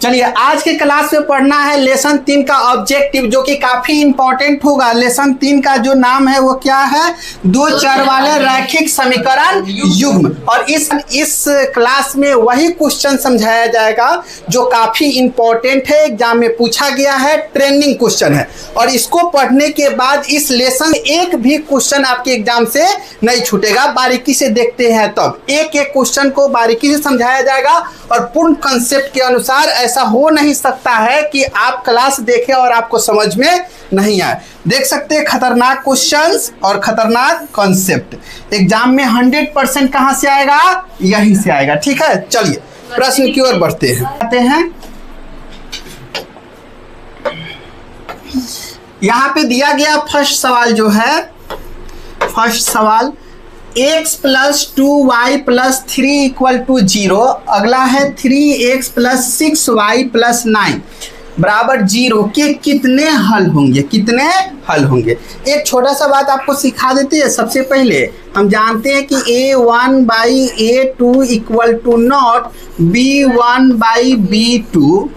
चलिए आज के क्लास में पढ़ना है लेसन 3 का ऑब्जेक्टिव, जो कि काफी इंपॉर्टेंट होगा। लेसन 3 का जो नाम है वो क्या है? दो चर वाले रैखिक समीकरण युग्म। और इस क्लास में वही क्वेश्चन समझाया जाएगा जो काफी इंपॉर्टेंट है, एग्जाम में पूछा गया है, ट्रेंडिंग क्वेश्चन है। और इसको पढ़ने के बाद इस लेसन एक भी क्वेश्चन आपके एग्जाम से नहीं छूटेगा। बारीकी से देखते हैं तब एक एक क्वेश्चन को बारीकी से समझाया जाएगा और पूर्ण कंसेप्ट के अनुसार। ऐसा हो नहीं सकता है कि आप क्लास देखें और आपको समझ में नहीं आए। देख सकते हैं खतरनाक क्वेश्चंस और खतरनाक कॉन्सेप्ट एग्जाम में 100% कहां से आएगा? यहीं से आएगा। ठीक है, चलिए प्रश्न की ओर बढ़ते हैं। यहां पे दिया गया फर्स्ट सवाल जो है, फर्स्ट सवाल x + 2y + 3 = 0। अगला है 3x + 6y + 9 = 0 के कितने हल होंगे? कितने हल होंगे? एक छोटा सा बात आपको सिखा देते हैं। सबसे पहले हम जानते हैं कि a1/a2 = 0, b1/b2।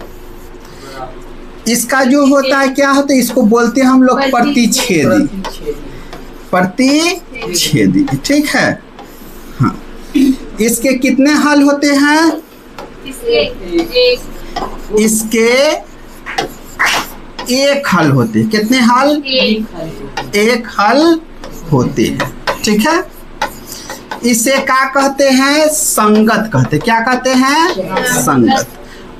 इसका जो होता है क्या होता है? इसको बोलते हैं हम लोग प्रतिच्छेदी। प्रतिच्छेदी, ठीक है। हाँ, इसके कितने हल होते हैं? इसके एक हल होते हैं। कितने हल? एक हल होते हैं। ठीक है, इसे क्या कहते हैं? संगत कहते हैं। क्या कहते हैं? संगत।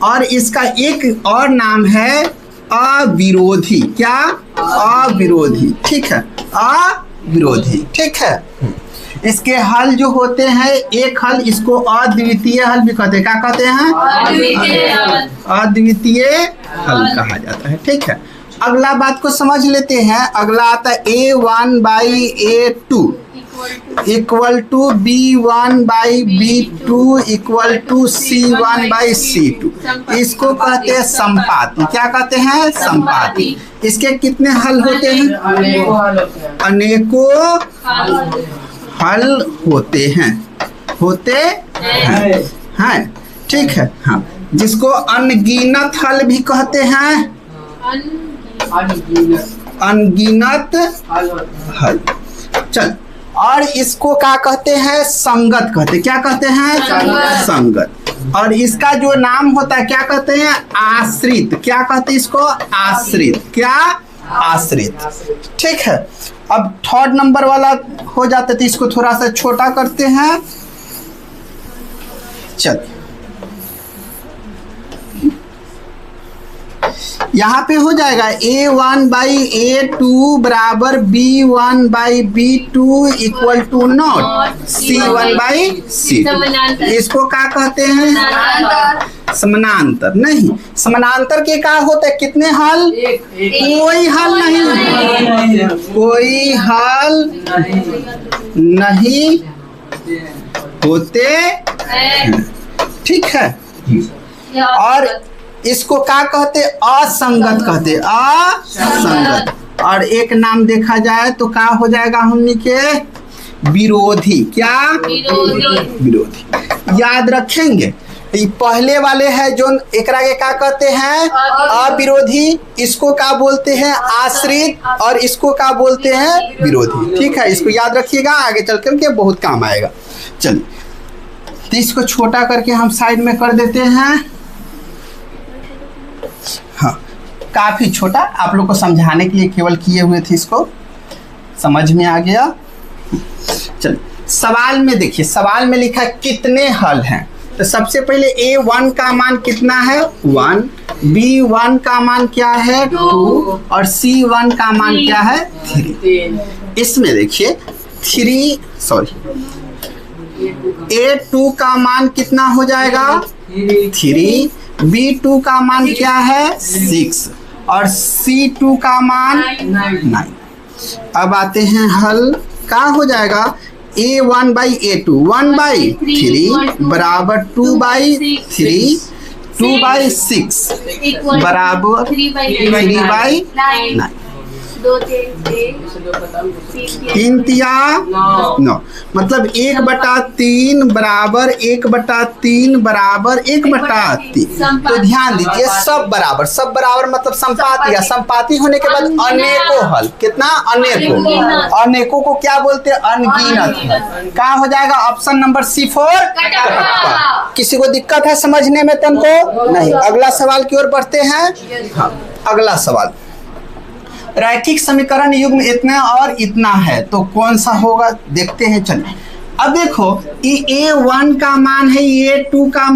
और इसका एक और नाम है अविरोधी। क्या? अविरोधी। ठीक है, अविरोधी। ठीक है, इसके हल जो होते हैं, एक हल इसको अद्वितीय हल भी कहते हैं। क्या कहते हैं? अद्वितीय हल कहा जाता है। ठीक है, अगला बात को समझ लेते हैं। अगला आता है a1/a2 = b1/b2 = c1/c2। इसको कहते हैं संपाती। क्या कहते हैं? संपाती। इसके कितने हल होते हैं? अनेकों हल होते हैं। होते हैं। ठीक है, हाँ, जिसको अनगिनत हल भी कहते हैं। अनगिनत हल। चल, और इसको क्या कहते हैं? संगत कहते हैं। क्या कहते हैं? संगत। और इसका जो नाम होता है क्या कहते हैं? आश्रित। क्या कहते हैं इसको? आश्रित। क्या? आश्रित। ठीक है, अब थर्ड नंबर वाला हो जाता है तो इसको थोड़ा सा छोटा करते हैं। चल, यहाँ पे हो जाएगा a1/a2 = b1/b2 = 0, c1/c2। इसको क्या कहते हैं? समानांतर। नहीं, समानांतर के क्या होता है? कितने हल? कोई हल नहीं। कोई हल नहीं होते हैं। ठीक है, और इसको क्या कहते? असंगत कहते। असंगत। और एक नाम देखा जाए तो क्या हो जाएगा? हमने के विरोधी। क्या? विरोधी। याद रखेंगे, पहले वाले है जो एकरा के क्या कहते हैं? अविरोधी। इसको क्या बोलते हैं? आश्रित। और इसको क्या बोलते हैं? विरोधी। ठीक है, इसको याद रखिएगा, आगे चल करके बहुत काम आएगा। चलिए, तो इसको छोटा करके हम साइड में कर देते हैं। हाँ, काफी छोटा, आप लोग को समझाने के लिए केवल किए हुए थे। इसको समझ में आ गया। चलिए, सवाल में देखिए, सवाल में लिखा कितने हल हैं। तो सबसे पहले a1 का मान कितना है? 1, b1 का मान क्या है? 2, और c1 का मान क्या है? 3। इसमें देखिए a2 का मान कितना हो जाएगा? 3, b2 का मान क्या है? 6, और c2 का मान 9। अब आते हैं हल। क्या हो जाएगा? a1/a2 1/3 = 2/3, 2/6 = 3/9। 3 तिया 9, मतलब 1/3 बराबर 1/3 बराबर 1/3। तो ध्यान दीजिए सब बराबर मतलब संपाती है। संपाती होने के बाद अनेकों हल, कितना अनेकों को क्या बोलते हैं? अनगिनत। क्या हो जाएगा? Option number C4 Kattappa. किसी को दिक्कत है समझने में तुमको? नहीं। अगला सवाल की ओर बढ़ते हैं। हाँ, अगला सवाल, रैखिक समीकरण युग्म इतना और इतना है तो कौन सा होगा? देखते हैं, चलिए। अब देखो A1 का मान है, A2 का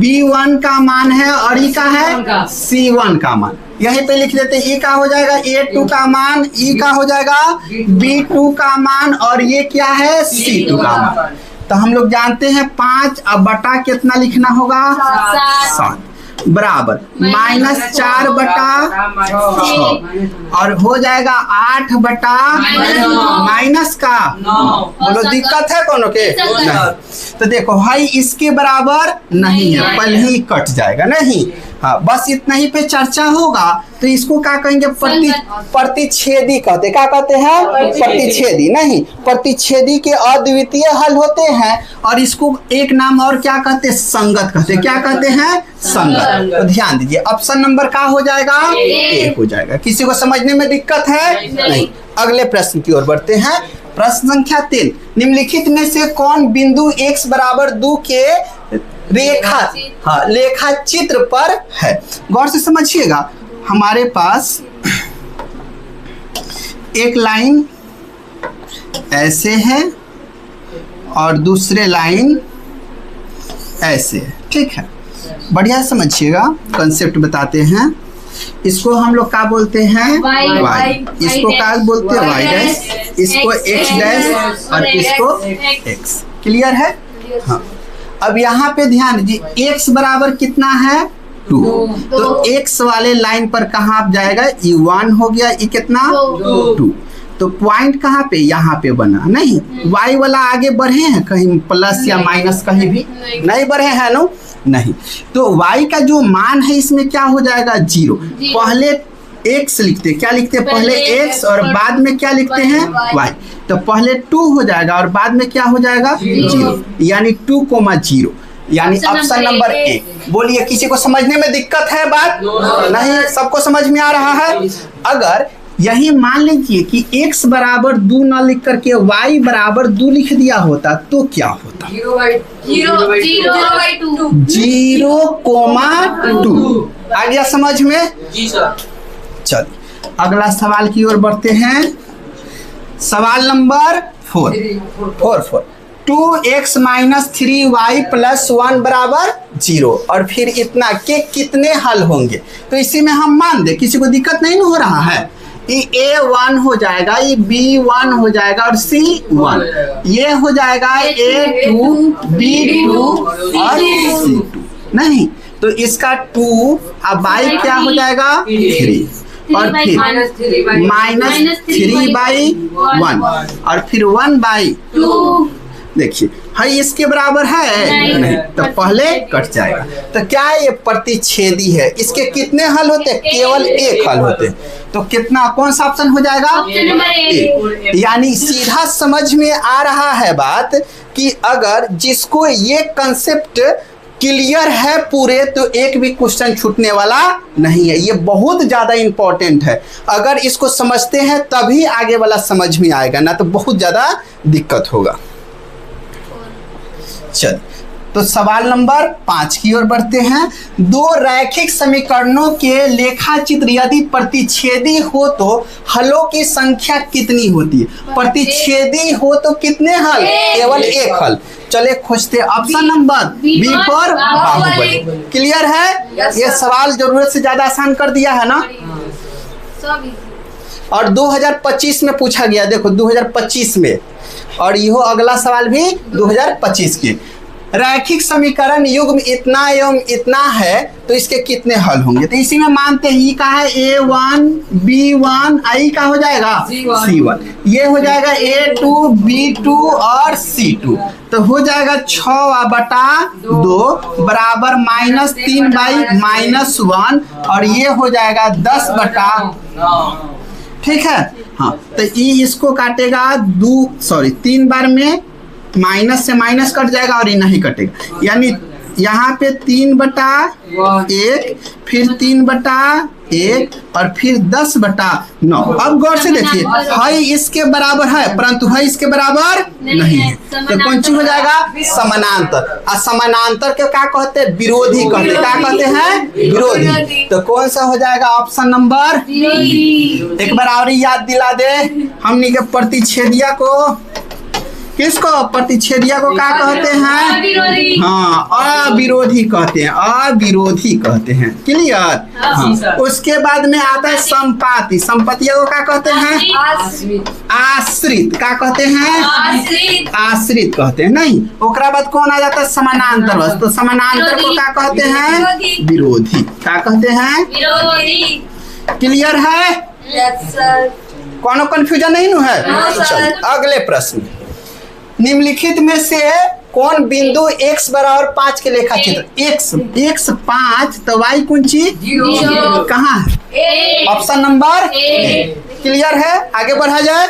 B1 का मान है और E का है C1 का मान। यहीं पे लिख देते हैं। E का हो जाएगा A2 का मान, E का हो जाएगा B2 का मान और ये क्या है? C2 का मान। तो हम लोग जानते हैं 5 अब बटा कितना लिखना होगा? 7 बराबर -4 बटा 6 और हो जाएगा 8 बटा माइनस का 9। बोलो दिक्कत है कोनो के? नहीं। तो देखो भाई इसके बराबर नहीं है, पहले ही कट जाएगा। नहीं, हाँ, बस इतना ही पे चर्चा होगा। तो इसको क्या कहेंगे? प्रतिच्छेदी कहते। क्या कहते हैं? प्रतिच्छेदी। नहीं, प्रतिच्छेदी के अद्वितीय हल होते हैं और इसको एक नाम और क्या कहते हैं? संगत कहते। क्या कहते हैं? संगत। तो ध्यान दीजिए, ऑप्शन नंबर क्या हो जाएगा? ए हो जाएगा। किसी को समझने में दिक्कत है? नहीं। अगले प्रश्न की ओर बढ़ते हैं। प्रश्न संख्या 3, निम्नलिखित में से कौन बिंदु x बराबर 2 के रेखा चित्र पर है? गौर से समझिएगा। हमारे पास एक लाइन ऐसे है और दूसरे लाइन ऐसे है, ठीक है? बढ़िया समझिएगा, कंसेप्ट बताते हैं। इसको हम लोग क्या बोलते हैं? y। इसको क्या बोलते हैं? y डैश, इसको x डैश और इसको x। क्लियर है? हाँ। अब यहाँ पे ध्यान दीजिए, x बराबर कितना है? 2। तो x वाले लाइन पर कहाँ आप जाएगा? E1 हो गया। E कितना? 2। तो पॉइंट कहाँ पे? यहाँ पे बना। नहीं, y वाला आगे बढ़े हैं कहीं प्लस या माइनस? कहीं भी नहीं बढ़े हैं नो? नहीं। तो y का जो मान है इसमें क्या हो जाएगा? 0। पहले x लिखते, क्या लिखते हैं? पहले x और बाद में क्या लिखते हैं? y। तो पहले 2 हो जाएगा और बाद में क्या हो जाएगा? 0, यानी 2,0, यानी ऑप्शन नंबर ए। बोलिए, किसी को समझने में दिक्कत है? बात नहीं, सबको समझ में आ रहा है? अगर यही मान लीजिए कि x बराबर 2 न लिख करके y बराबर 2 लिख दिया होता तो क्या होता? 0,2। आ गया समझ में? जी सर। चलिए अगला सवाल की ओर बढ़ते हैं। सवाल नंबर 4। 2x - 3y + 1 बराबर 0 और फिर इतना के कितने हल होंगे? तो इसी में हम मान दे, किसी को दिक्कत नहीं हो रहा है। ये A1 हो जाएगा, ये B1 हो जाएगा और C1, ये हो जाएगा A2, B2 और C2। नहीं, तो इसका 2 अब y क्या हो जाएगा? 3 और फिर -3/1 और फिर 1/2। देखिए भाई इसके बराबर है? नहीं। तो पहले कट जाएगा। तो क्या है? ये प्रतिच्छेदी है। इसके कितने हल होते हैं? केवल एक हल होते हैं। तो कितना, कौन सा ऑप्शन हो जाएगा? ए। यानी सीधा समझ में आ रहा है बात कि अगर जिसको ये कंसेप्ट क्लियर है पूरे, तो एक भी क्वेश्चन छूटने वाला नहीं है। ये बहुत ज्यादा इंपॉर्टेंट है। अगर इसको समझते हैं तभी आगे वाला समझ में आएगा, ना तो बहुत ज्यादा दिक्कत होगा। चल, तो सवाल नंबर 5 की ओर बढ़ते हैं। 2 रैखिक समीकरणों के लेखा चित्र यदि प्रतिच्छेदी हो तो हलों की संख्या कितनी होती है? प्रतिच्छेदी हो तो कितने हल? केवल एक हल। चले खोजते option number B for Bahubali. Clear है? ये सवाल जरूरत से ज्यादा आसान कर दिया है ना? और 2025 में पूछा गया। देखो 2025 में, और यो अगला सवाल भी 2025 के। रैखिक समीकरण युग्म इतना एवं इतना है तो इसके कितने हल होंगे। तो इसी में मानते हैं ई का है A1 B1, आई का हो जाएगा C1, ये हो जाएगा A2 B2 और C2। तो हो जाएगा 6/2 बराबर -3/-1 और ये हो जाएगा 10/। ठीक है। हाँ, तो ई इसको काटेगा 3 बार में, माइनस से माइनस कट जाएगा और ये नहीं कटेगा, यानी यहाँ पे 3/1, फिर 3/1 और फिर 10/9। अब गौर से देखिए, हाई इसके बराबर है परंतु हाई इसके बराबर नहीं है, तो कौन सी हो जाएगा समानांतर। और समानांतर के क्या कहते हैं, विरोधी कहते हैं। क्या कहते हैं, विरोधी। तो कौन सा हो जाएगा, ऑप्शन नंबर। एक बार और याद दिला दे हमने के प्रतिच्छेदिया को, किसको, प्रतिच्छेदिया को क्या कहते हैं, हाँ अविरोधी कहते हैं, अविरोधी कहते हैं। क्लियर। हाँ, उसके बाद में आता है संपाति। संपत्तियों को क्या कहते हैं, आश्रित। क्या कहते हैं, आश्रित कहते हैं। नहीं, ओकरा बाद कौन आ जाता है, समानांतर वस्तु। तो समानांतर को क्या कहते हैं, विरोधी। क्या कहते हैं, क्लियर है, कोनो कंफ्यूजन नहीं है। चलिए अगले प्रश्न, निम्नलिखित में से कौन बिंदु x बराबर 5 के लेखा चित्र, x 5 तो y कौन चीज कहाँ है, ऑप्शन नंबर। क्लियर है, आगे बढ़ा जाए।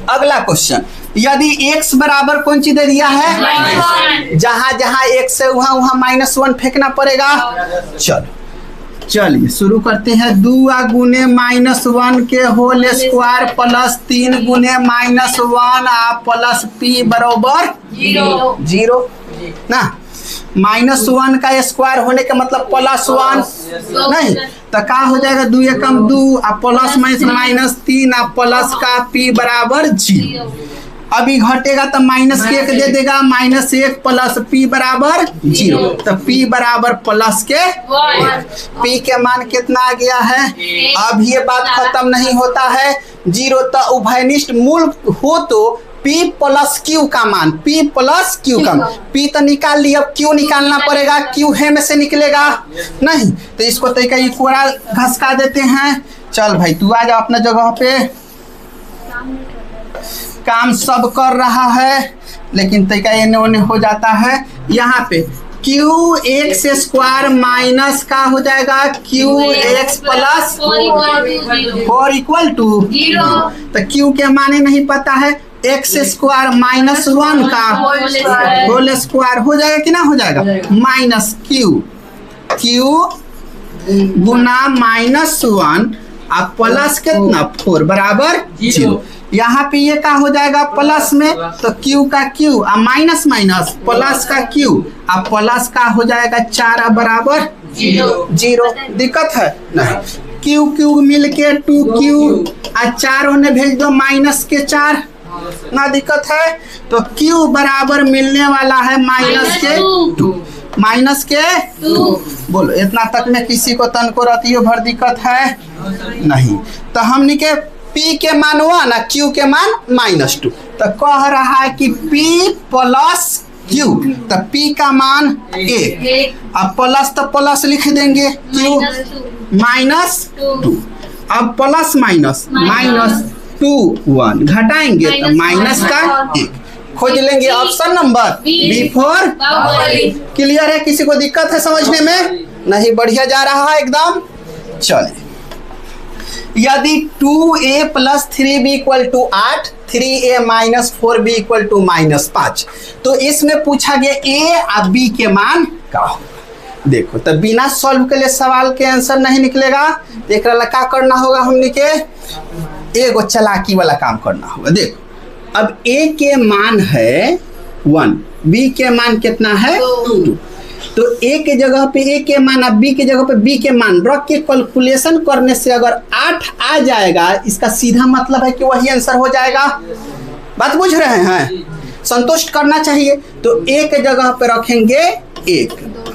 अगला क्वेश्चन, यदि x बराबर कौन चीज दे दिया है, जहां जहां x है वहां वहां -1 फेंकना पड़ेगा। चलिए शुरू करते हैं। 2 गुने -1 के होल स्क्वायर प्लस 3 गुने -1 प्लस p बराबर 0 ना। -1 का स्क्वायर होने का मतलब +1 नहीं, तो क्या हो जाएगा, 2 एकम 2 प्लस -3 प्लस का p बराबर 0। अभी घटेगा तो -1 दे देगा, -1 प्लस p बराबर 0। तो p बराबर प्लस के p के मान कितना आ गया है। अब ये बात खत्म नहीं होता है, 0 तो उभयनिष्ठ मूल हो तो p प्लस q का मान, p प्लस q का मान, p तो निकाल लिया, अब q निकालना पड़ेगा, q है में से निकलेगा नहीं, तो इसको तरीका इक्वल घसका देते हैं। चल भाई तू आ जा अपना जगह पे, काम सब कर रहा है लेकिन तरीका एने ओने हो जाता है। यहाँ पे QX स्क्वायर माइनस का हो जाएगा QX प्लस 4 इक्वल टू 0। तो Q के माने नहीं पता है, x स्क्वायर -1 का होल स्क्वायर हो जाएगा कि ना हो जाएगा, माइनस Q गुना -1 अब प्लस कितना 4 बराबर 0। यहाँ पे ये क्या हो जाएगा प्लस में, तो Q का Q और माइनस प्लस का Q अब प्लस का हो जाएगा 4 बराबर 0। दिक्कत है नहीं, Q मिल के 2Q और 4 होने भेज दो -4 ना दिक्कत है। तो Q बराबर मिलने वाला है -2। बोलो इतना तक में किसी को तन को रहती हो भर दिक्कत है नहीं। तो हमने के P के मान 1 ना Q के मान -2, तो कह रहा है कि P प्लस Q, तो P का मान 1, अब प्लस तो प्लस लिख देंगे, Q -2, अब प्लस -2 1 घटाएंगे तो माइनस का 1 खोज लेंगे, ऑप्शन नंबर B4। क्लियर है, किसी को दिक्कत है समझने में नहीं, बढ़िया जा रहा है एकदम। चलिए, यदि 2a + 3b = 8, 3a - 4b = -5, तो इसमें पूछा गया a और b के मान क्या होगा। देखो तो बिना सॉल्व के लिए सवाल के आंसर नहीं निकलेगा, देख रहा क्या करना होगा, हमने के एगो चालाकी वाला काम करना होगा। देखो अब a के मान है 1, b के मान कितना है 2, तो a के जगह पे a के मान और b के जगह पे b के मान रख के कैलकुलेशन करने से अगर 8 आ जाएगा, इसका सीधा मतलब है कि वही आंसर हो जाएगा। बात बुझ रहे हैं, संतुष्ट करना चाहिए। तो a के जगह पे रखेंगे 1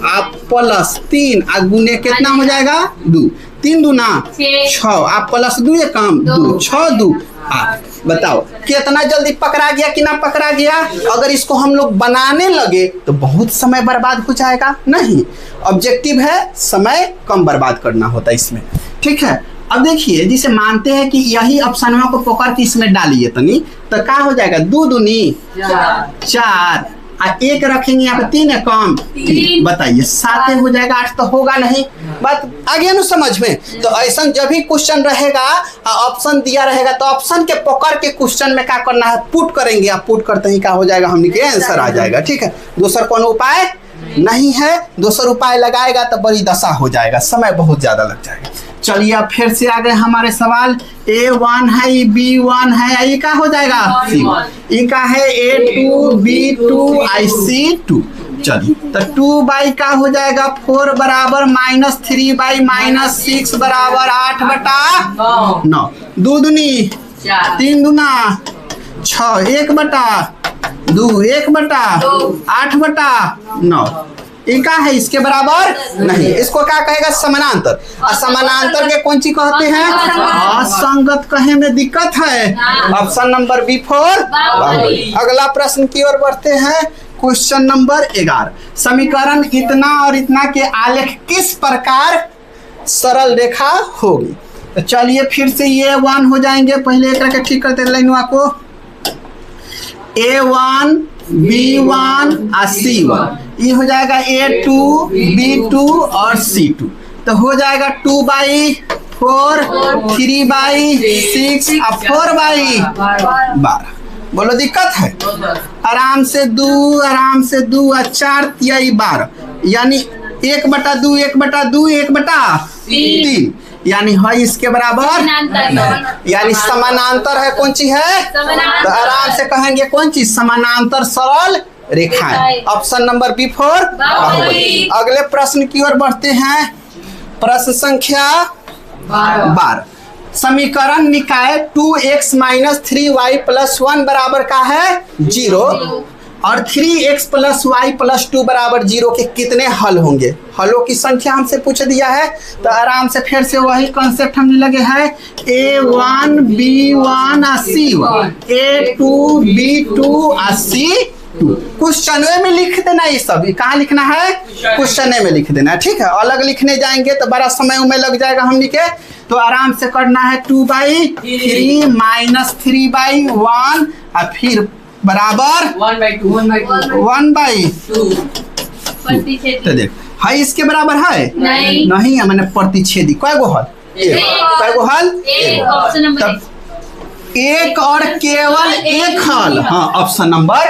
आप प्लस 3 आ गुने कितना हो जाएगा 2, 3 दूना 6 आप प्लस 2 कम 2 6 2 8। बताओ कितना जल्दी पकड़ा गया कि ना पकड़ा गया। अगर इसको हम लोग बनाने लगे तो बहुत समय बर्बाद हो जाएगा। नहीं, ऑब्जेक्टिव है समय कम बर्बाद करना होता है इसमें। ठीक है, अब देखिए जिसे मानते हैं कि यही ऑप्शनों को पकड़ के इसमें डालिए तनी तो क्या हो जाएगा 2 दूनी 4 और 1 रखेंगे यहाँ पे 3 है कम 3। बताइए 7 हो जाएगा 8 तो होगा नहीं। बात आ गया ना समझ में। तो ऐसा जब भी क्वेश्चन रहेगा ऑप्शन दिया रहेगा तो ऑप्शन के पकड़ के क्वेश्चन में क्या करना है पुट करेंगे। आप पुट करते ही क्या हो जाएगा हमने के आंसर आ जाएगा। ठीक है, दूसरा कौन उपाय नहीं है। दूसरा उपाय लगाएगा तो बड़ी दशा हो जाएगा, समय बहुत ज्यादा लग जाएगा। चलिए अब फिर से आ गए हमारे सवाल। A1 है B1 है, ये क्या हो जाएगा C1। ये का है A2 B2 IC2। चलिए तो 2 बाई का हो जाएगा 4 बराबर -3 बाई -6 बराबर 8 बटा 9। 2 दूनी 3 दूना 6 1 बटा 2 1 बटा 8 बटा 9। इनका है इसके बराबर नहीं। इसको क्या कहेगा समानांतर। और समानांतर के कौन सी कहते हैं असंगत कहे में दिक्कत है। Option number B4 Bahubali. अगला प्रश्न की ओर बढ़ते हैं। क्वेश्चन नंबर 11 समीकरण इतना और इतना के आलेख किस प्रकार सरल रेखा होगी। तो चलिए फिर से ये 1 हो जाएंगे। पहले एक रखे ठीक करते लाइनवा को A1 B1 और C1। ये हो जाएगा A2 B2 और C2। तो हो जाएगा 2 बाई 4 3 बाई 6 और 4 बाई 12। बोलो दिक्कत है। आराम से 2 और 4 या 12 यानी 1 बटा 2 1 बटा 2 1 बटा 3 यानी है इसके बराबर यानी समानांतर है। कौन सी है तो आराम से कहेंगे कौन चीज समानांतर सरल रेखाएं। Option number B4 Bahubali. अगले प्रश्न की ओर बढ़ते हैं। प्रश्न संख्या 12 समीकरण निकाय 2x - 3y + 1 बराबर का है 0 और 3x + y + 2 बराबर 0 के कितने हल होंगे। हलों की संख्या हमसे पूछ दिया है तो आराम से फिर से वही कॉन्सेप्ट हमने लगे है A1 B1 और C1 A2 B2 और C2। क्वेश्चन में लिख देना। ये सब कहाँ लिखना है क्वेश्चन में लिख देना। ठीक है, अलग लिखने जाएंगे तो बड़ा समय में लग जाएगा हमने के। तो आराम से करना है 2 बाई 3 -3 बाई 1 और फिर बराबर 1 बाई 2। तो देख है इसके बराबर है नहीं है मैंने प्रतिच्छेदी कै गो हल कै गो हल तब एक और केवल एक हल। हाँ ऑप्शन नंबर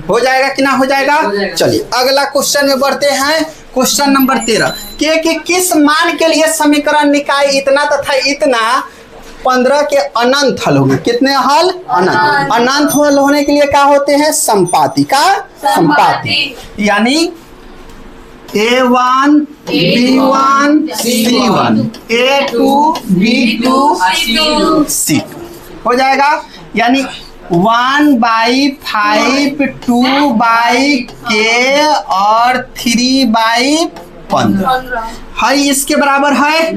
हो जाएगा कि ना हो जाएगा। चलिए अगला क्वेश्चन में बढ़ते हैं। क्वेश्चन नंबर 13 के किस मान के लिए समीकरण निकाय इतना तथा इतना 15 के अनंत हल होंगे। कितने हल अनंत। अनंत हल होने के लिए क्या होते हैं संपाती का संपाती यानी A1 B1 C1 A2 B2 C2 हो जाएगा यानी 1/5 2/k और 3/15 है इसके बराबर है।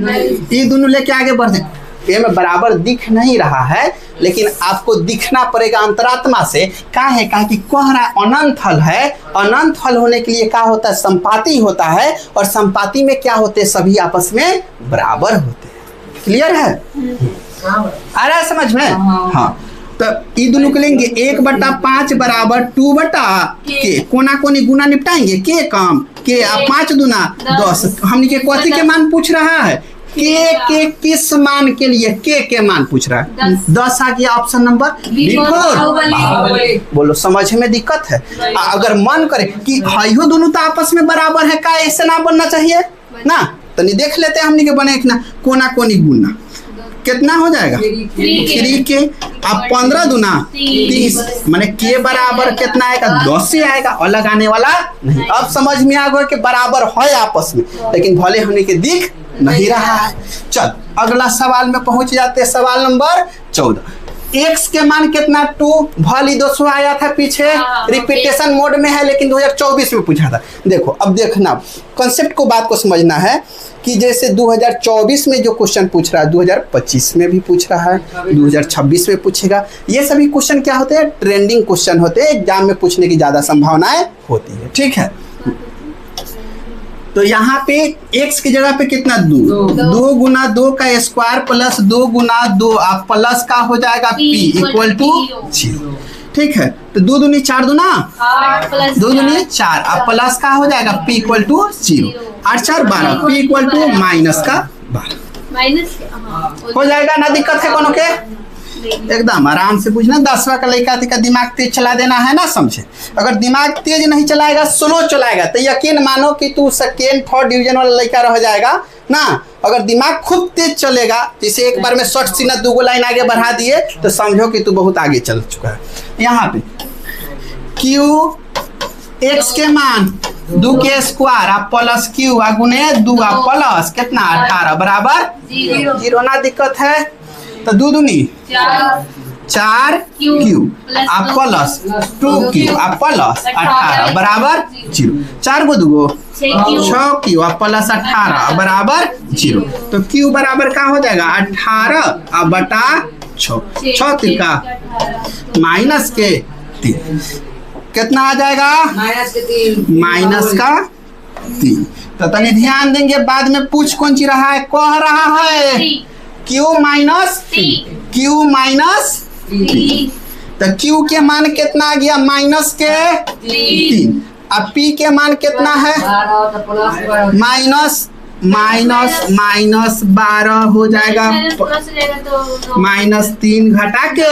ये दोनों लेके आगे बढ़ जाए। ये में बराबर दिख नहीं रहा है लेकिन आपको दिखना पड़ेगा अंतरात्मा से। क्या है कहा कि कह रहा है अनंत हल है। अनंत हल होने के लिए क्या होता है संपाती होता है और संपाती में क्या होते हैं सभी आपस में बराबर होते हैं। क्लियर है आ रहा है समझ में। हाँ तो ये दोनों को लेंगे 1/5 बराबर 2/k कोना कोनी गुना निपटाएंगे के काम के 5 दूना 10। हमने के कथी के मान पूछ रहा है के किस मान के लिए के मान पूछ रहा है 10 आ गया ऑप्शन नंबर B4। बोलो समझ में दिक्कत है। अगर मन करे कि हाइयो दोनों तो आपस में बराबर है का ऐसे ना बनना चाहिए ना। तो नहीं देख लेते हमने के बने ना कोना कोनी गुना कितना हो जाएगा 3k अब 15 दूना 30 माने के बराबर कितना आएगा 10 से आएगा अलग आने वाला नहीं। अब समझ में आ गया कि बराबर है आपस में लेकिन भले होने के दिख नहीं रहा है। चल अगला सवाल में पहुंच जाते हैं। सवाल नंबर 14 x के मान कितना 2, भली 200 आया था पीछे, रिपीटेशन मोड में है लेकिन 2024 में पूछा था। देखो अब देखना कंसेप्ट को, बात को समझना है कि जैसे 2024 में जो क्वेश्चन पूछ रहा है 2025 में भी पूछ रहा है, 2026 में पूछेगा। ये सभी क्वेश्चन क्या होते हैं, ट्रेंडिंग क्वेश्चन होते हैं, एग्जाम में पूछने की ज़्यादा संभावनाएं होती है। ठीक है, तो यहाँ पे x की जगह पे कितना 2 गुना 2 का स्क्वायर प्लस 2 गुना 2, आप प्लस का हो जाएगा p इक्वल टू 0। ठीक है, तो 2 दूनी 4 दूना 2 दूनी 4, अब प्लस का हो जाएगा p equal to 0, 8 4 12, p equal to minus का 12 हो जाएगा। ना दिक्कत है कोनो के, एकदम आराम से पूछना। 10वां का लड़का का दिमाग तेज चला देना है ना, समझे। अगर दिमाग तेज नहीं चलाएगा, स्लो चलाएगा, तो यकीन मानो कि तू सेकेंड थर्ड डिवीजन वाला लड़का रह जाएगा ना। अगर दिमाग खूब तेज चलेगा, जैसे एक बार में शॉर्ट सीना 2 लाइन आगे बढ़ा दिए, तो समझो कि तू बहुत आगे चल चुका है। यहाँ पे क्यू x के मान 2 के स्क्वायर आप प्लस क्यू गुने 2 प्लस कितना 18 बराबर 0। ना दिक्कत है, तो 2 दूनी 4 क्यू आप प्लस 2 क्यू आप प्लस 18 बराबर 0, 4 को 2 6 क्यू आप प्लस 18 बराबर 0। तो क्यू बराबर क्या हो जाएगा 18 बटा 6, 6 तिरका माइनस के 3, कितना आ जाएगा माइनस का 3। तो तनी ध्यान देंगे, बाद में पूछ कौन सी रहा है, कह रहा है Q माइनस Q माइनस 3, तो Q के मान कितना आ गया माइनस के 3, अब P के मान कितना है माइनस माइनस 12 हो जाएगा, -3 घटा के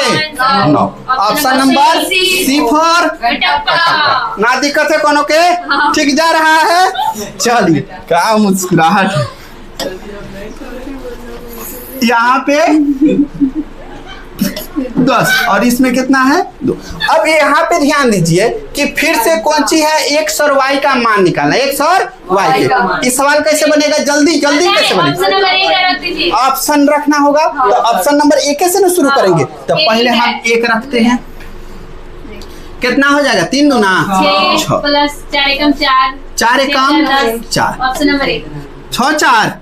9। ऑप्शन नंबर C4 ना दिक्कत है कोनो के, ठीक जा रहा है। चलिए क्या मुस्कुराहट, यहाँ पे 10 और इसमें कितना है 2। अब यहाँ पे ध्यान दीजिए कि फिर से कौन सी है x और y का मान निकालना, x और y के। इस सवाल कैसे बनेगा, जल्दी कैसे बनेगा, ऑप्शन रखना होगा। तो ऑप्शन नंबर 1 से ना शुरू करेंगे, तो पहले हम 1 रखते हैं, कितना हो जाएगा 3 दूना 6 प्लस 4 एकम 4 ऑप्शन नंबर 1 6 4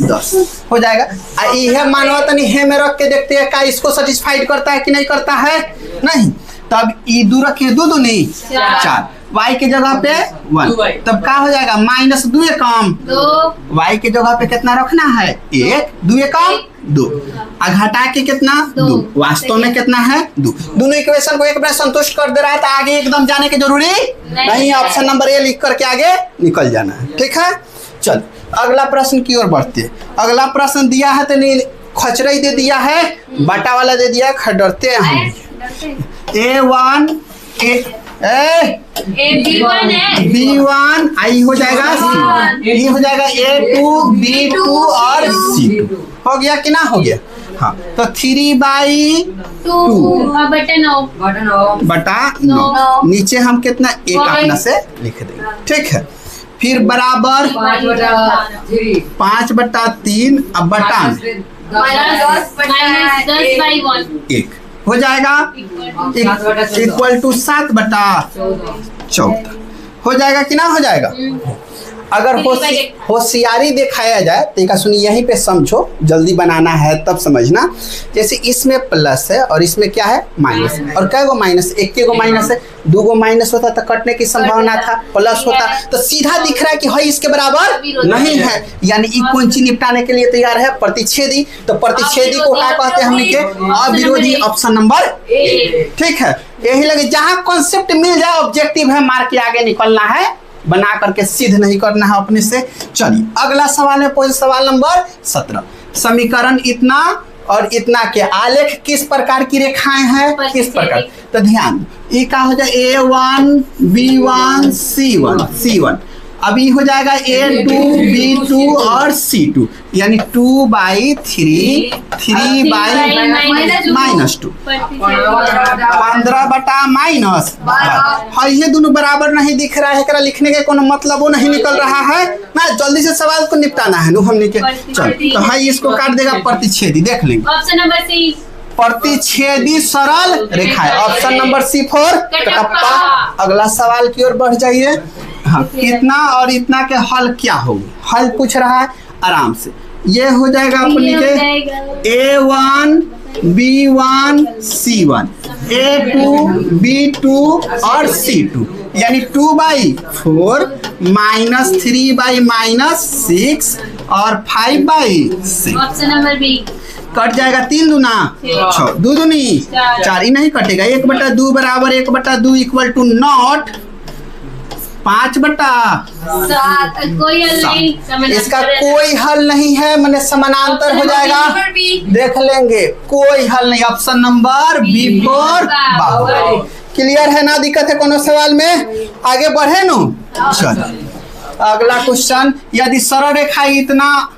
10 हो जाएगा। यह मानवा तनी है में रख के देखते हैं क्या इसको सेटिस्फाइड करता है कि नहीं करता है, नहीं। तब ई 2 रखे 2 नहीं 4, y के जगह पे 1, तब क्या हो जाएगा -2 एकम 2, y के जगह पे कितना रखना है 1, 2 एकम 2, घटा के कितना 2, वास्तव में कितना है 2। दोनों इक्वेशन को एक बार संतुष्ट कर दे रहा है, तो आगे एकदम जाने की जरूरी नहीं, ऑप्शन नंबर ए लिख करके आगे निकल जाना है। ठीक है, चल अगला प्रश्न की ओर बढ़ते हैं। अगला प्रश्न दिया है तो नहीं खचरई दे दिया है, बटा वाला दे दिया, खडरते हैं हम। A1 B1 आई हो जाएगा C, हो जाएगा A2 B2 और C2 हो गया कि ना हो गया। हाँ, तो 3/2 बटा 9, नीचे हम कितना 1 अपना से लिख देंगे। ठीक है, फिर बराबर 5/3 अब बटा 1 हो जाएगा इक्वल टू 7/14 हो जाएगा कि ना हो जाएगा। अगर होशियारी दिखाया जाए तो एक सुनिए, यहीं पे समझो, जल्दी बनाना है तब समझना। जैसे इसमें प्लस है और इसमें क्या है माइनस, और क्या गो माइनस, 1 गो माइनस है, 2 गो माइनस होता तो कटने की संभावना था, प्लस होता तो सीधा दिख रहा है कि है इसके बराबर नहीं है, यानी ई कौन चीज निपटाने के लिए तैयार है प्रतिच्छेदी। तो प्रतिच्छेदी को क्या कहते हैं हमने के अविरोधी, ऑप्शन नंबर ए। ठीक है, यही लगे जहां कॉन्सेप्ट मिल जाए ऑब्जेक्टिव है, मार के आगे निकलना है, बना करके सिद्ध नहीं करना है अपने से। चलिए अगला सवाल है सवाल नंबर 17। समीकरण इतना और इतना के आलेख किस प्रकार की रेखाएं हैं, किस प्रकार, तो ध्यान ये क्या हो जाए A1 B1 C1 अभी हो जाएगा A2 B2 और C2, यानी 2/3 3/-2 15/-। ये दोनों बराबर नहीं दिख रहा है, एकरा लिखने के कोनो मतलब वो नहीं निकल रहा है ना, जल्दी से सवाल को निपटाना है हमने के। चल तो हाई इसको काट देगा प्रतिच्छेदी, देख लेंगे। ऑप्शन नंबर सी प्रतिच्छेदी सरल रेखाएं। Option number C4 Kattappa. अगला सवाल की ओर बढ़ जाइए। हाँ, इतना और इतना के हल क्या होगी? हल पूछ रहा है आराम से। ये हो जाएगा अपने के A1 B1 C1, A2 B2 और C2, यानी 2/4 -3/-6 और 5/6। Option number B. कट जाएगा 3 दूना 6, 2 दूनी 4, ही नहीं कटेगा। 1/2 बराबर 1/2 इक्वल टू नॉट 5/7। कोई हल नहीं, इसका कोई हल नहीं है, मैंने समानांतर हो जाएगा। देख लेंगे, कोई हल नहीं। Option number B4 Baahubali. Clear है ना? दिक्कत है कोनो सवाल में? आगे बढ़े नो। चलो अगला क्वेश्चन, यदि सरल रेखा इतना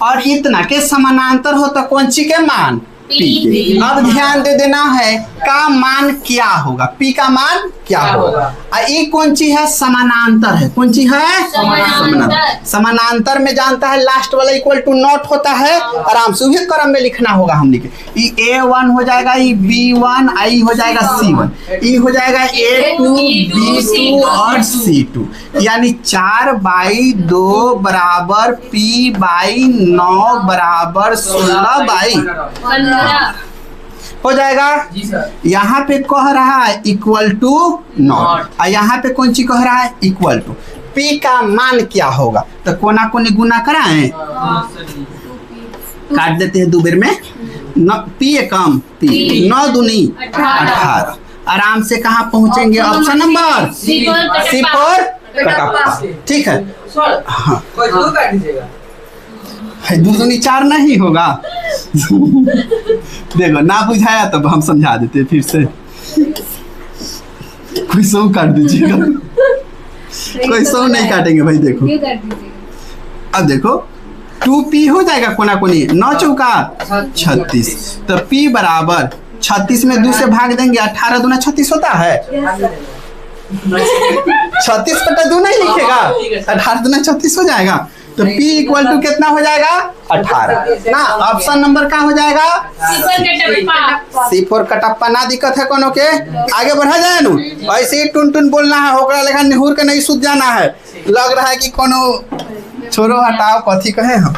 और इतना के समानांतर हो तो कौन सी के मान? P के। अब ध्यान दे देना है का मान क्या होगा, P का मान क्या होगा। ये कौन सी है? समानांतर है। कौन सी है? समानांतर। समानांतर में जानता है लास्ट वाला इक्वल टू नॉट होता है। आराम से उसी क्रम में लिखना होगा हमने के। ये A1 हो जाएगा, ये B1, आई हो जाएगा C1, ये हो जाएगा A2 B2 और C2, यानी 4/2 बराबर P/9 बराबर 16/15 हो जाएगा। यहाँ पे कह रहा है इक्वल टू नॉट, और यहाँ पे कौन सी कह रहा है? Equal to. P का मान क्या होगा? तो कोना कोनी गुना कराएं, काट देते हैं 2 बेर में। P कम P, 9 दूनी 18। आराम से कहाँ पहुंचेंगे? Option number C4 Kattappa. ठीक है। हाँ, 2 दूनी 4 नहीं होगा। देखो ना बुझाया तब हम समझा देते फिर से। कोई सौ काट दीजिएगा, कोई सौ नहीं काटेंगे भाई। देखो अब देखो 2P हो जाएगा कोना कोनी, 9 चौका 36, तो P बराबर 36 में 2 से भाग देंगे, 18 दूना 36 होता है। 36/2 नहीं लिखेगा, 18 दूना 36 हो जाएगा। तो P इक्वल टू कितना हो जाएगा? 18 ना। ऑप्शन नंबर क्या हो जाएगा? C4 कटप्पा ना। दिक्कत है कोनो के? आगे बढ़ा जाए नु। ऐसे ही टुन टुन बोलना है, होकरा लेखा निहुर के नहीं सूझ जाना है। लग रहा है कि कोनो छोड़ो हटाओ कथी कहे हम।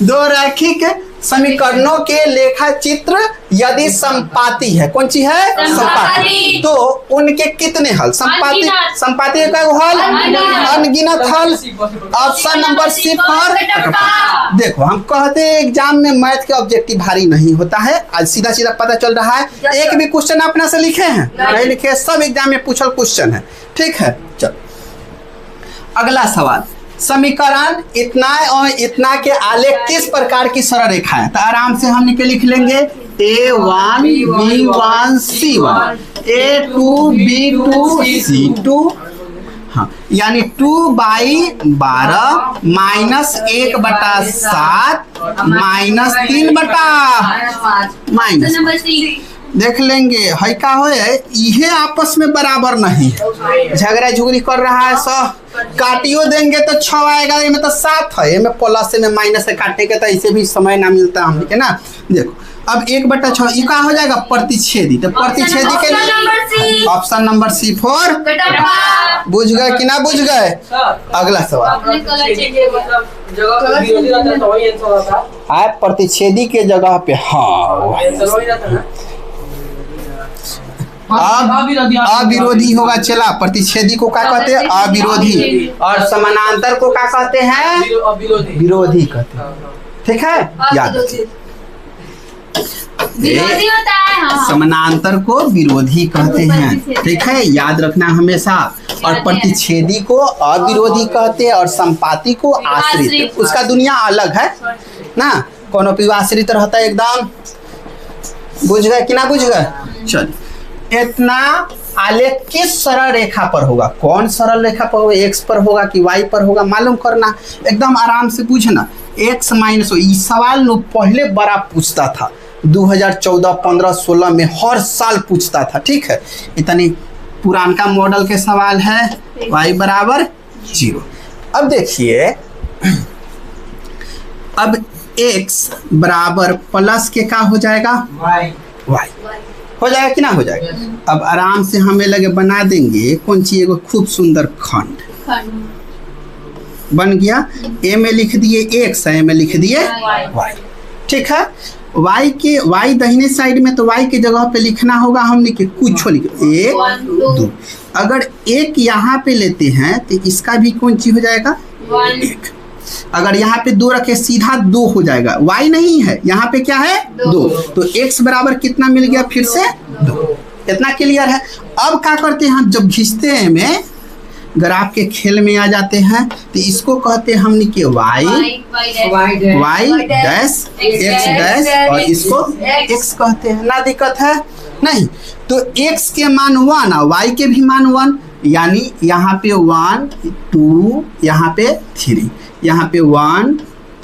2 रैखिक समीकरणों के लेखा चित्र यदि संपाती है, कौन सी है? संपाती, तो उनके कितने हल? संपाती का हल अनगिनत हल। Option number C4 Kattappa. देखो हम कहते हैं एग्जाम में मैथ के ऑब्जेक्टिव भारी नहीं होता है। आज सीधा सीधा पता चल रहा है। एक भी क्वेश्चन अपना से लिखे हैं? नहीं लिखे, सब एग्जाम में पूछल क्वेश्चन है। ठीक है। चलो अगला सवाल, समीकरण इतना और इतना के आलेख किस प्रकार की सरल रेखा है? तो आराम से हम लिख लेंगे A1 B1 C1, A2 B2 C2, हाँ, यानी 2/12 -1/7 -3/। देख लेंगे है का हो, ये आपस में बराबर नहीं है, झगड़ा झुगड़ी कर रहा है। सब काटियो देंगे तो 6 आएगा, में तो 7 है, में प्लस में माइनस से काटने के तो इसे भी समय ना मिलता हम के ना। देखो अब 1/6 ये का हो जाएगा? प्रतिच्छेदी। तो प्रतिच्छेदी के लिए ऑप्शन नंबर C4 बुझ गए कि ना बुझ गए? अगला सवाल, प्रतिच्छेदी के जगह पे हाँ अविरोधी होगा। चला, प्रतिच्छेदी को क्या कहते हैं? अविरोधी। और समानांतर को क्या कहते हैं? विरोधी कहते हैं। ठीक है, याद रखिए। विरोधी होता है। हाँ। समानांतर को विरोधी कहते हैं। ठीक है, याद रखना हमेशा। और प्रतिच्छेदी को अविरोधी कहते हैं और संपाती को आश्रित। उसका दुनिया अलग है ना। कोनो भी आश्रित रहता है एकदम। बुझ गए कि ना बुझ गए? चल, इतना आलेख किस सरल रेखा पर होगा? कौन सरल रेखा पर होगा? X पर होगा कि Y पर होगा? मालूम करना, एकदम आराम से पूछना। X माइनस ये सवाल नो पहले बड़ा पूछता था, 2014, 15, 16 में हर साल पूछता था। ठीक है, इतनी पुराना मॉडल के सवाल है। Y बराबर 0। अब देखिए, अब एक्स बराबर प्लस के का हो जाएगा वाई हो जाएगा कि ना हो जाएगा। अब आराम से हमें लगे बना देंगे कौन सी एगो खूब सुंदर खंड बन गया। ए में लिख दिए एक्स, ए में लिख दिए वाई। ठीक है, वाई के वाई दाहिने साइड में तो वाई के जगह पे लिखना होगा हमने कि कुछ लिख 1 2। अगर एक यहाँ पे लेते हैं तो इसका भी कौन चीज हो जाएगा 1। अगर यहाँ पे 2 रखे सीधा 2 हो जाएगा। वाई नहीं है यहाँ पे क्या है 2, तो एक्स बराबर कितना मिल गया फिर से 2। इतना क्लियर है। अब क्या करते हैं हम जब खींचते हैं में ग्राफ के खेल में आ जाते हैं तो इसको कहते हैं हमने कि वाई डैश एक्स डैश और इसको एक्स कहते हैं। ना दिक्कत है नहीं। तो एक्स के मान 1 और वाई के भी मान 1, यानी यहाँ पे 1 2 यहाँ पे 3, यहाँ पे 1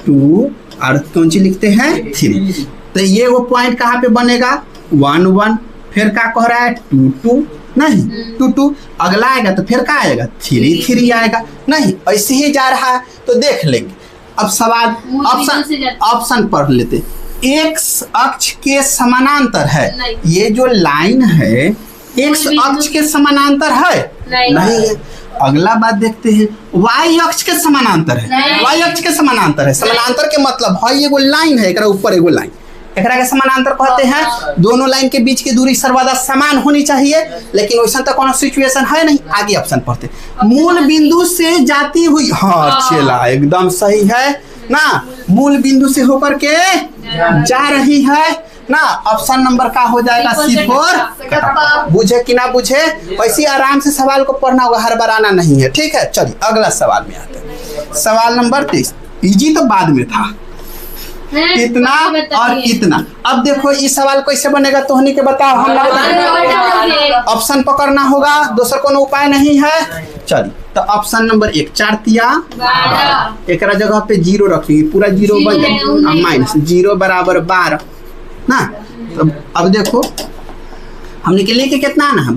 2 और कौन सी लिखते हैं 3। तो ये वो पॉइंट कहाँ पे बनेगा 1 1, फिर क्या कह रहा है 2 2 नहीं 2 2, अगला आएगा तो फिर क्या आएगा 3 3 आएगा। नहीं ऐसे ही जा रहा है तो देख लेंगे। अब सवाल ऑप्शन पढ़ लेते। एक्स अक्ष के समानांतर है, ये जो लाइन है एक्स अक्ष के समानांतर है नहीं है। अगला बात देखते हैं, वाई अक्ष के समानांतर है, वाई अक्ष के समानांतर है। समानांतर के मतलब है ये लाइन है, एकरा ऊपर एगो लाइन, एकरा के समानांतर कहते हैं। दोनों लाइन के बीच की दूरी सर्वदा समान होनी चाहिए, लेकिन वैसा तो कोनो सिचुएशन है नहीं। आगे ऑप्शन पढ़ते, मूल बिंदु से जाती हुई, हाँ चला एकदम सही है ना, मूल बिंदु से होकर के जा रही है ना। ऑप्शन नंबर का हो जाएगा C4। बुझे कि ना बुझे, वैसे आराम से सवाल को पढ़ना होगा, हर बार आना नहीं है। ठीक है, चलिए अगला सवाल में आते हैं। सवाल नंबर 23, इजी तो बाद में था, इतना और इतना। अब देखो इस सवाल कैसे बनेगा तो हनी के बताओ, हम बताएंगे। ऑप्शन पकड़ना होगा, दूसरा कोनो उपाय नहीं है। चलिए तो ऑप्शन नंबर 1 4 तिया 12, एक जगह पे 0 रखेंगे, पूरा 0 बन जाएगा, माइनस 0 बराबर 12 ना। तो अब देखो हमने के लिए कितना आना है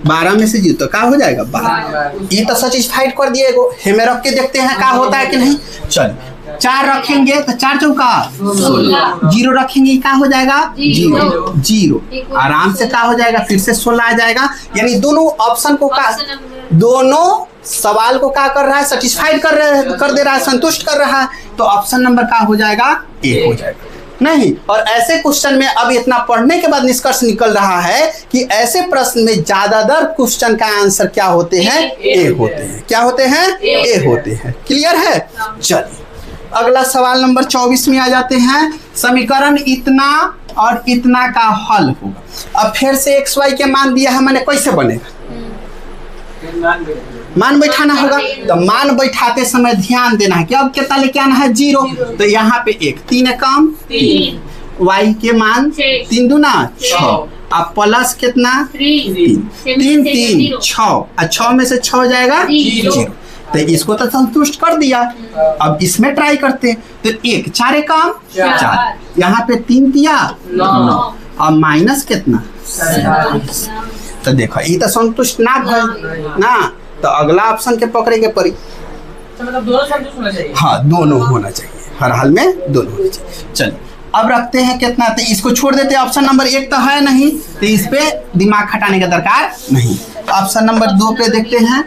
12 में से 0 तो क्या हो जाएगा 12। ये तो सैटिस्फाइड कर दिए। हमें रख के देखते हैं क्या होता है कि नहीं। चलिए 4 रखेंगे तो 4 चौका 16, 0 रखेंगे क्या हो जाएगा 0, आराम से क्या हो जाएगा फिर से 16 आ जाएगा। यानी दोनों ऑप्शन को का दोनों सवाल को क्या कर रहा है सेटिस्फाइड कर दे रहा है, संतुष्ट कर रहा है। तो ऑप्शन नंबर क्या हो जाएगा ए हो जाएगा नहीं। और ऐसे क्वेश्चन में अब इतना पढ़ने के बाद निष्कर्ष निकल रहा है कि ऐसे प्रश्न में ज्यादातर क्वेश्चन का आंसर क्या होते हैं ए होते हैं। क्या होते हैं ए होते हैं। क्लियर है। चलिए अगला सवाल नंबर 24 में आ जाते हैं। समीकरण इतना और इतना का हल होगा। अब फिर से एक्स वाई के मान दिया है, मैंने कैसे बनेगा मान बैठाना होगा। तो मान बैठाते समय ध्यान देना है कि अब कितना लेके आना है 0, तो यहाँ पे 1 3 कम 3, वाई के मान 3 दूना 6, अब प्लस कितना 3 3 6 और 6 में से 6 जाएगा 0। तो इसको तो संतुष्ट कर दिया। अब इसमें ट्राई करते, तो 1 4 कम 4, यहाँ पे 3 दिया 9 और माइनस कितना 7। तो देखो ये तो संतुष्ट ना भइल ना, तो अगला ऑप्शन के पकड़ेंगे पड़ी। मतलब दोनों संतुष्ट होना चाहिए। हाँ दोनों होना चाहिए, हर हाल में दोनों होना चाहिए। चलिए अब रखते हैं कितना, तो इसको छोड़ देते हैं। ऑप्शन नंबर 1 तो है नहीं, तो इस पे दिमाग खटाने का दरकार नहीं। ऑप्शन नंबर 2 पे देखते हैं।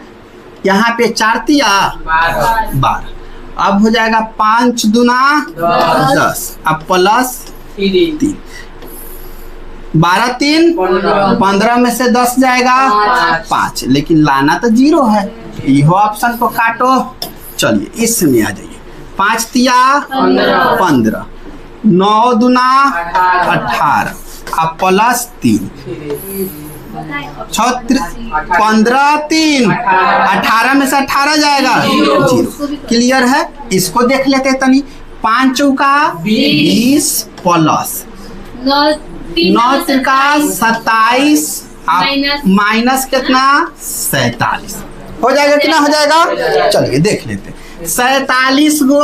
यहाँ पे 4 तिया 12, अब हो जाएगा 5 दूना 10, अब प्लस 3, 12 3 15 में से 10 जाएगा 5, लेकिन लाना तो 0 है। यह ऑप्शन को काटो। चलिए इसमें आ जाइए। 5 तिया 15, 9 दूना 18, अब प्लस 3, 15 3 18 में से 18 जाएगा 0। क्लियर है। इसको देख लेते हैं तनी। 5 चौका 20 प्लस 9 तिरका 27 माइनस कितना 47 हो जाएगा। कितना हो जाएगा चलिए देख लेते हैं। 47 गो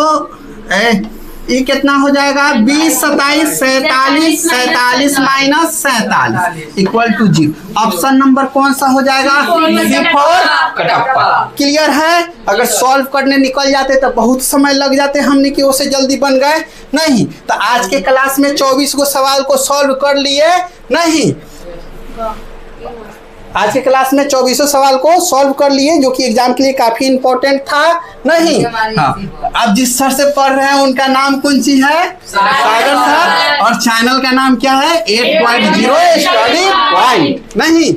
ये कितना हो जाएगा 20 27 47 47 minus 47 equal to 0। Option number कौन सा हो जाएगा C4 कटप्पा। क्लियर है। अगर सॉल्व करने निकल जाते तो बहुत समय लग जाते, हमने कि उसे जल्दी बन गए नहीं। तो आज के क्लास में 24 को सवाल को सॉल्व कर लिए नहीं, आज के क्लास में 24 सवाल को सॉल्व कर लिए, जो कि एग्जाम के लिए काफी इंपॉर्टेंट था नहीं। हाँ। अब जिस सर से पढ़ रहे हैं उनका नाम कौन सी है? सागर सर। और चैनल का नाम क्या है? 8.0 स्टडी पॉइंट नहीं।